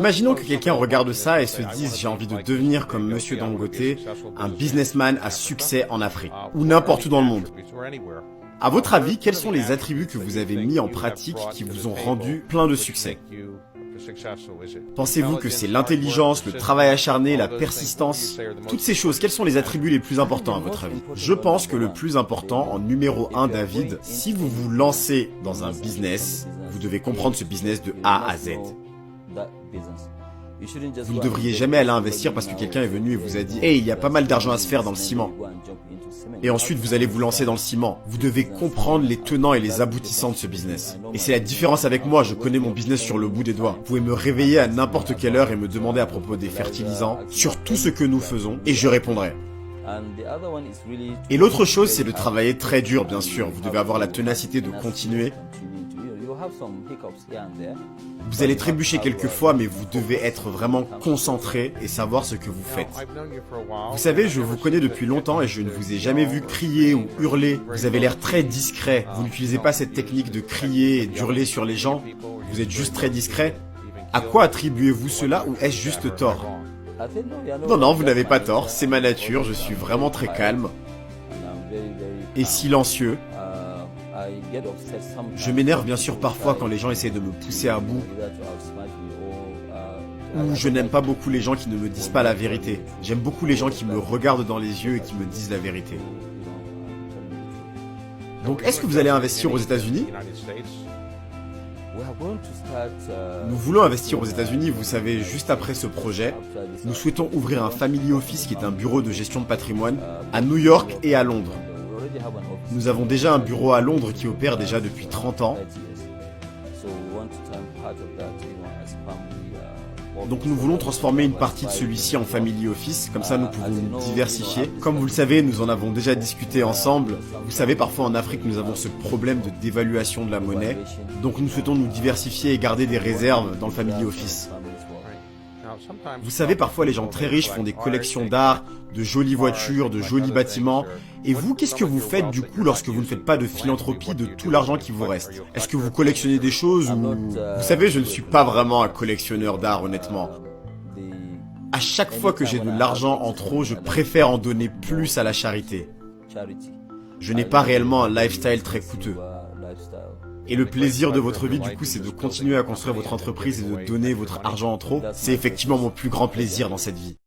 Imaginons que quelqu'un regarde ça et se dise j'ai envie de devenir comme Monsieur Dangote, un businessman à succès en Afrique, ou n'importe où dans le monde. À votre avis, quels sont les attributs que vous avez mis en pratique qui vous ont rendu plein de succès? Pensez-vous que c'est l'intelligence, le travail acharné, la persistance? Toutes ces choses, quels sont les attributs les plus importants à votre avis? Je pense que le plus important, en numéro 1, David, si vous vous lancez dans un business, vous devez comprendre ce business de A à Z. Vous ne devriez jamais aller investir parce que quelqu'un est venu et vous a dit « Hey, il y a pas mal d'argent à se faire dans le ciment ». Et ensuite, vous allez vous lancer dans le ciment. Vous devez comprendre les tenants et les aboutissants de ce business. Et c'est la différence avec moi, je connais mon business sur le bout des doigts. Vous pouvez me réveiller à n'importe quelle heure et me demander à propos des fertilisants, sur tout ce que nous faisons, et je répondrai. Et l'autre chose, c'est de travailler très dur, bien sûr. Vous devez avoir la ténacité de continuer. Vous allez trébucher quelques fois, mais vous devez être vraiment concentré et savoir ce que vous faites. Vous savez, je vous connais depuis longtemps et je ne vous ai jamais vu crier ou hurler. Vous avez l'air très discret. Vous n'utilisez pas cette technique de crier et d'hurler sur les gens. Vous êtes juste très discret. À quoi attribuez-vous cela ou est-ce juste tort? Non, vous n'avez pas tort. C'est ma nature. Je suis vraiment très calme et silencieux. Je m'énerve bien sûr parfois quand les gens essaient de me pousser à bout. Ou je n'aime pas beaucoup les gens qui ne me disent pas la vérité. J'aime beaucoup les gens qui me regardent dans les yeux et qui me disent la vérité. Donc est-ce que vous allez investir aux États-Unis? Nous voulons investir aux États-Unis, vous savez, juste après ce projet. Nous souhaitons ouvrir un family office qui est un bureau de gestion de patrimoine à New York et à Londres. Nous avons déjà un bureau à Londres qui opère déjà depuis 30 ans. Donc nous voulons transformer une partie de celui-ci en family office, comme ça nous pouvons nous diversifier. Comme vous le savez, nous en avons déjà discuté ensemble. Vous savez, parfois en Afrique, nous avons ce problème de dévaluation de la monnaie. Donc nous souhaitons nous diversifier et garder des réserves dans le family office. Vous savez, parfois les gens très riches font des collections d'art, de jolies voitures, de jolis bâtiments. Et vous, qu'est-ce que vous faites du coup lorsque vous ne faites pas de philanthropie de tout l'argent qui vous reste? Est-ce que vous collectionnez des choses ou... Vous savez, je ne suis pas vraiment un collectionneur d'art, honnêtement. À chaque fois que j'ai de l'argent en trop, je préfère en donner plus à la charité. Je n'ai pas réellement un lifestyle très coûteux. Et le plaisir de votre vie, du coup, c'est de continuer à construire votre entreprise et de donner votre argent en trop. C'est effectivement mon plus grand plaisir dans cette vie.